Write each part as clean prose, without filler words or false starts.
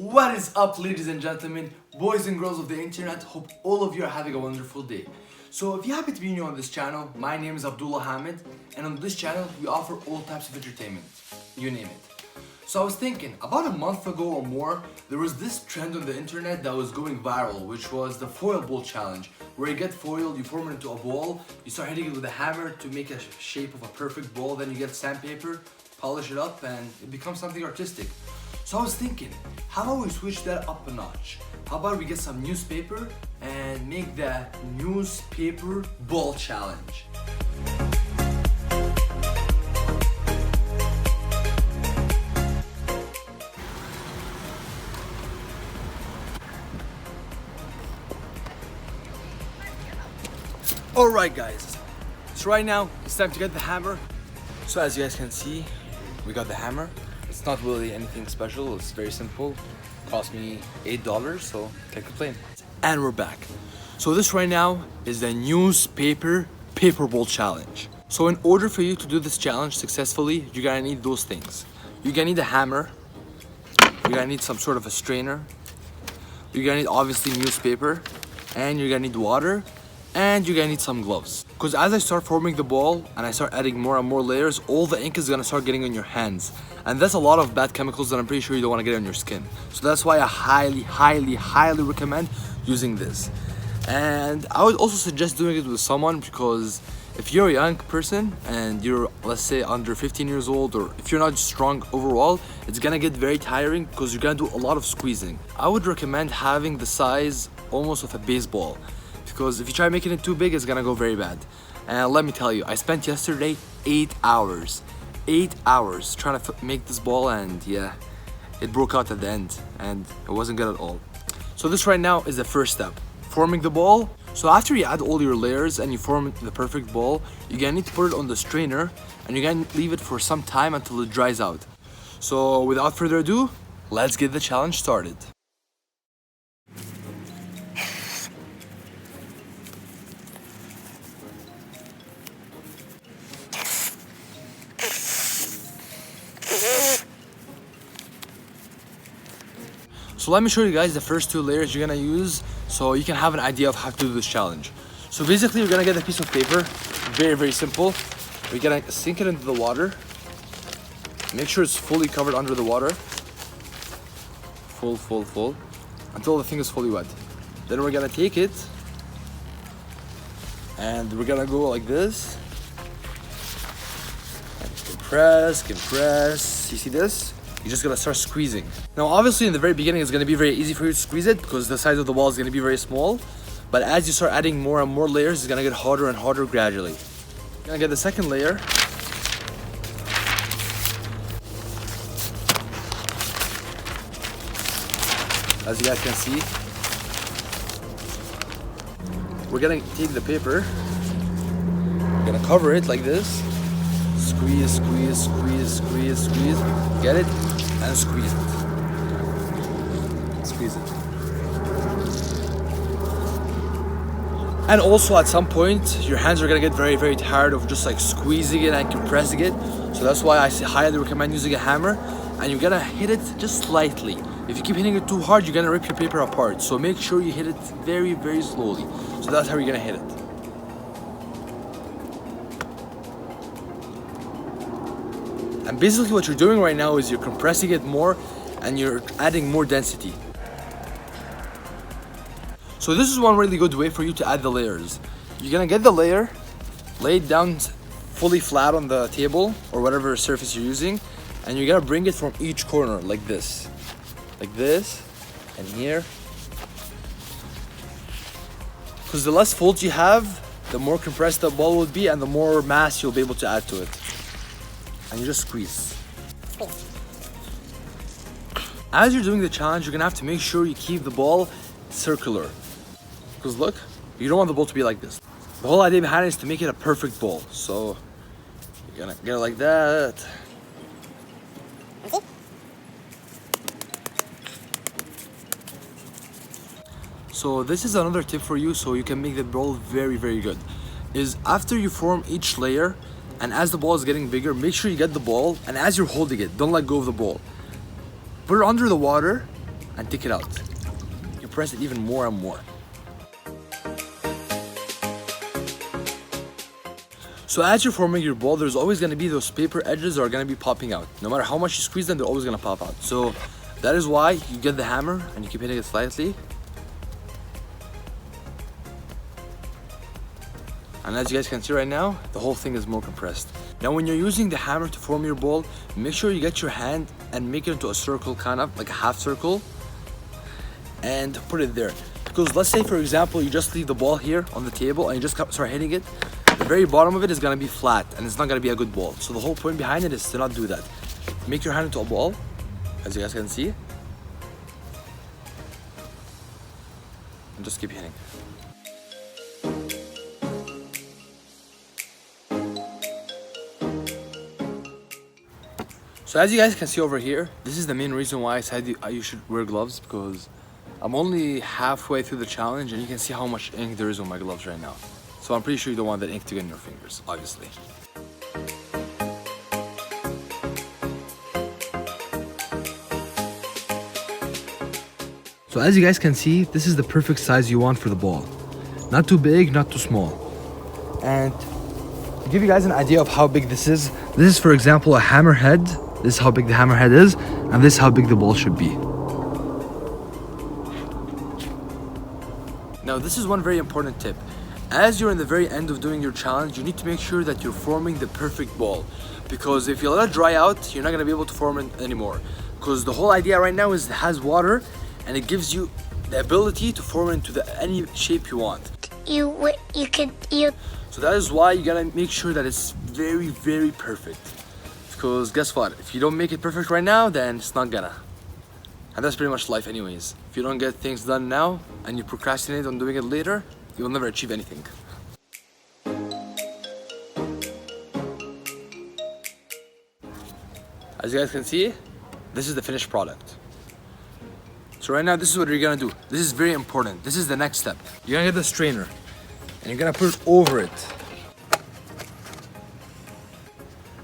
What is up, ladies and gentlemen, boys and girls of the internet? Hope all of you are having a wonderful day. So if you happen to be new on this channel, my name is Abdullah Hamid, and on this channel we offer all types of entertainment, you name it. So I was thinking, about a month ago or more, there was this trend on the internet that was going viral, which was the foil ball challenge, where you get foil, you form it into a ball, you start hitting it with a hammer to make a shape of a perfect ball, then you get sandpaper, polish it up, and it becomes something artistic. So I was thinking, how about we switch that up a notch? How about we get some newspaper and make the newspaper ball challenge? Alright guys, so right now it's time to get the hammer. So as you guys can see, we got the hammer. It's not really anything special, it's very simple. Cost me $8, so can't complain. And we're back. So this right now is the newspaper paper ball challenge. So in order for you to do this challenge successfully, you're gonna need those things. You're gonna need a hammer, you're gonna need some sort of a strainer, you're gonna need obviously newspaper, and you're gonna need water, and you're gonna need some gloves. Because as I start forming the ball and I start adding more and more layers, all the ink is gonna start getting on your hands. And that's a lot of bad chemicals that I'm pretty sure you don't wanna get on your skin. So that's why I highly recommend using this. And I would also suggest doing it with someone, because if you're a young person and you're, let's say, under 15 years old, or if you're not strong overall, it's gonna get very tiring because you're gonna do a lot of squeezing. I would recommend having the size almost of a baseball, because if you try making it too big, it's gonna go very bad. And let me tell you, I spent yesterday 8 hours trying to make this ball, and yeah, it broke out at the end and it wasn't good at all. So this right now is the first step, forming the ball. So after you add all your layers and you form the perfect ball, you're gonna need to put it on the strainer and you're gonna leave it for some time until it dries out. So without further ado, let's get the challenge started. So let me show you guys the first two layers you're gonna use so you can have an idea of how to do this challenge. So basically you're gonna get a piece of paper, very simple. We're gonna sink it into the water. Make sure it's fully covered under the water. Full, until the thing is fully wet. Then we're gonna take it and we're gonna go like this. And compress, you see this? You're just gonna start squeezing. Now obviously in the very beginning it's gonna be very easy for you to squeeze it because the size of the ball is gonna be very small. But as you start adding more and more layers, it's gonna get harder and harder gradually. You're gonna get the second layer. As you guys can see, we're gonna take the paper, we're gonna cover it like this. Squeeze, get it, and squeeze it. And also at some point, your hands are gonna get very tired of just like squeezing it and compressing it. So that's why I highly recommend using a hammer, and you're gonna hit it just slightly. If you keep hitting it too hard, you're gonna rip your paper apart. So make sure you hit it very slowly. So that's how you're gonna hit it. And basically what you're doing right now is you're compressing it more and you're adding more density. So this is one really good way for you to add the layers. You're gonna get the layer, lay it down fully flat on the table or whatever surface you're using, and you're gonna bring it from each corner like this, and here. Because the less folds you have, the more compressed the ball will be and the more mass you'll be able to add to it. And you just squeeze. As you're doing the challenge, you're gonna have to make sure you keep the ball circular. Because look, you don't want the ball to be like this. The whole idea behind it is to make it a perfect ball. So you're gonna get it like that. So this is another tip for you so you can make the ball very good. Is after you form each layer, and as the ball is getting bigger, make sure you get the ball, and as you're holding it, don't let go of the ball. Put it under the water and take it out. You press it even more and more. So as you're forming your ball, there's always gonna be those paper edges that are gonna be popping out. No matter how much you squeeze them, they're always gonna pop out. So that is why you get the hammer and you keep hitting it slightly. And as you guys can see right now, the whole thing is more compressed. Now when you're using the hammer to form your ball, make sure you get your hand and make it into a circle, kind of like a half circle, and put it there. Because let's say for example, you just leave the ball here on the table and you just start hitting it, the very bottom of it is gonna be flat and it's not gonna be a good ball. So the whole point behind it is to not do that. Make your hand into a ball, as you guys can see, and just keep hitting. So as you guys can see over here, this is the main reason why I said you should wear gloves, because I'm only halfway through the challenge and you can see how much ink there is on my gloves right now. So I'm pretty sure you don't want that ink to get in your fingers, obviously. So as you guys can see, this is the perfect size you want for the ball. Not too big, not too small. And to give you guys an idea of how big this is for example a hammerhead. This is how big the hammerhead is, and this is how big the ball should be. Now this is one very important tip. As you're in the very end of doing your challenge, you need to make sure that you're forming the perfect ball. Because if you let it dry out, you're not gonna be able to form it anymore. Because the whole idea right now is it has water, and it gives you the ability to form it into any shape you want. So that is why you gotta make sure that it's very, very perfect. Because guess what? If you don't make it perfect right now, then it's not gonna. And that's pretty much life anyways. If you don't get things done now and you procrastinate on doing it later, you will never achieve anything. As you guys can see, this is the finished product. So right now, this is what you're gonna do. This is very important. This is the next step. You're gonna get the strainer and you're gonna put it over it.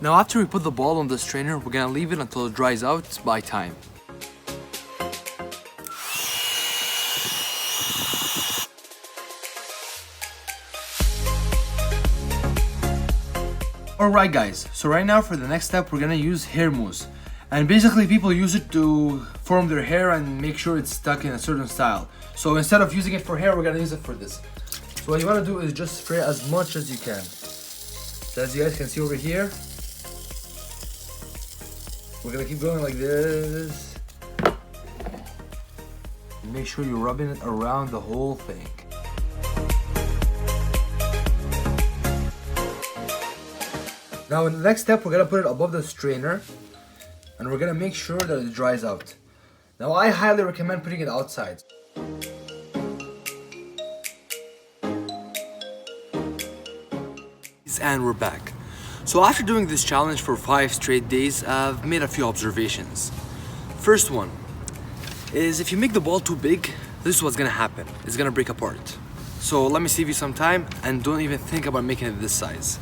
Now after we put the ball on the strainer, we're gonna leave it until it dries out by time. Alright guys, so right now for the next step we're gonna use hair mousse. And basically people use it to form their hair and make sure it's stuck in a certain style. So instead of using it for hair, we're gonna use it for this. So what you wanna do is just spray as much as you can. So as you guys can see over here, we're gonna keep going like this. Make sure you're rubbing it around the whole thing. Now in the next step, we're gonna put it above the strainer and we're gonna make sure that it dries out. Now I highly recommend putting it outside. And we're back. So after doing this challenge for 5 straight days, I've made a few observations. First one is if you make the ball too big, this is what's gonna happen. It's gonna break apart. So let me save you some time and don't even think about making it this size.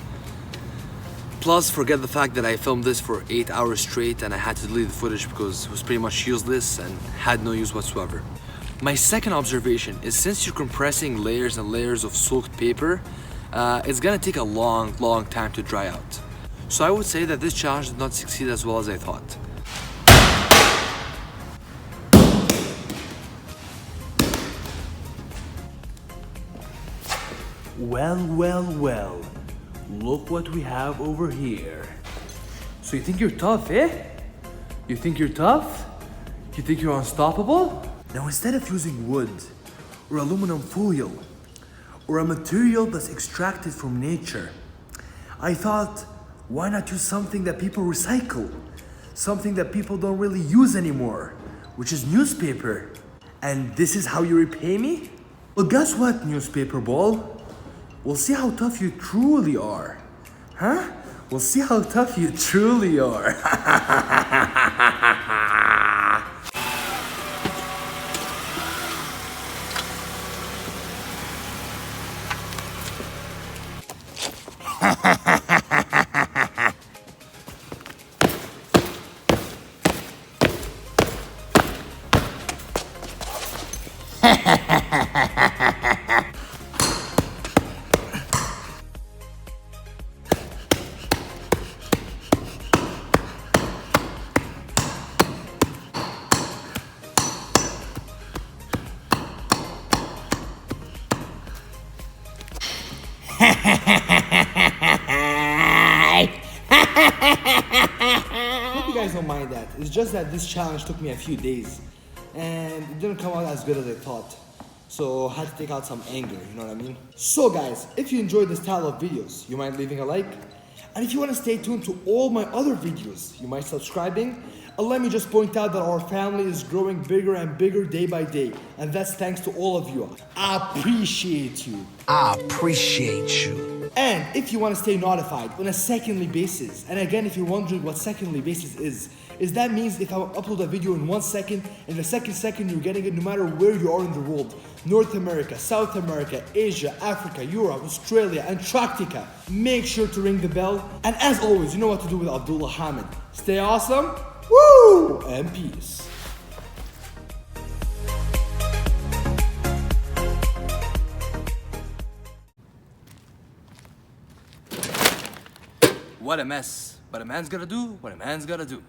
Plus, forget the fact that I filmed this for 8 hours straight and I had to delete the footage because it was pretty much useless and had no use whatsoever. My second observation is since you're compressing layers and layers of soaked paper, it's gonna take a long time to dry out. So I would say that this challenge did not succeed as well as I thought. Well, look what we have over here. So you think you're tough, eh? You think you're tough? You think you're unstoppable? Now instead of using wood or aluminum foil or a material that's extracted from nature, I thought, why not use something that people recycle? Something that people don't really use anymore, which is newspaper. And this is how you repay me? Well, guess what, newspaper ball? We'll see how tough you truly are. Huh? We'll see how tough you truly are. Hope you guys don't mind that. It's just that this challenge took me a few days and it didn't come out as good as I thought. So I had to take out some anger, you know what I mean? So guys, if you enjoyed this style of videos, you mind leaving a like? And if you want to stay tuned to all my other videos, you mind subscribing? And let me just point out that our family is growing bigger and bigger day by day. And that's thanks to all of you. I appreciate you. I appreciate you. And if you want to stay notified on a secondly basis, and again, if you're wondering what secondly basis is that means if I upload a video in 1 second, in the second you're getting it no matter where you are in the world. North America, South America, Asia, Africa, Europe, Australia, Antarctica. Make sure to ring the bell. And as always, you know what to do with Abdullah Hamid. Stay awesome, woo, and peace. What a mess. But a man's gotta do what a man's gotta do.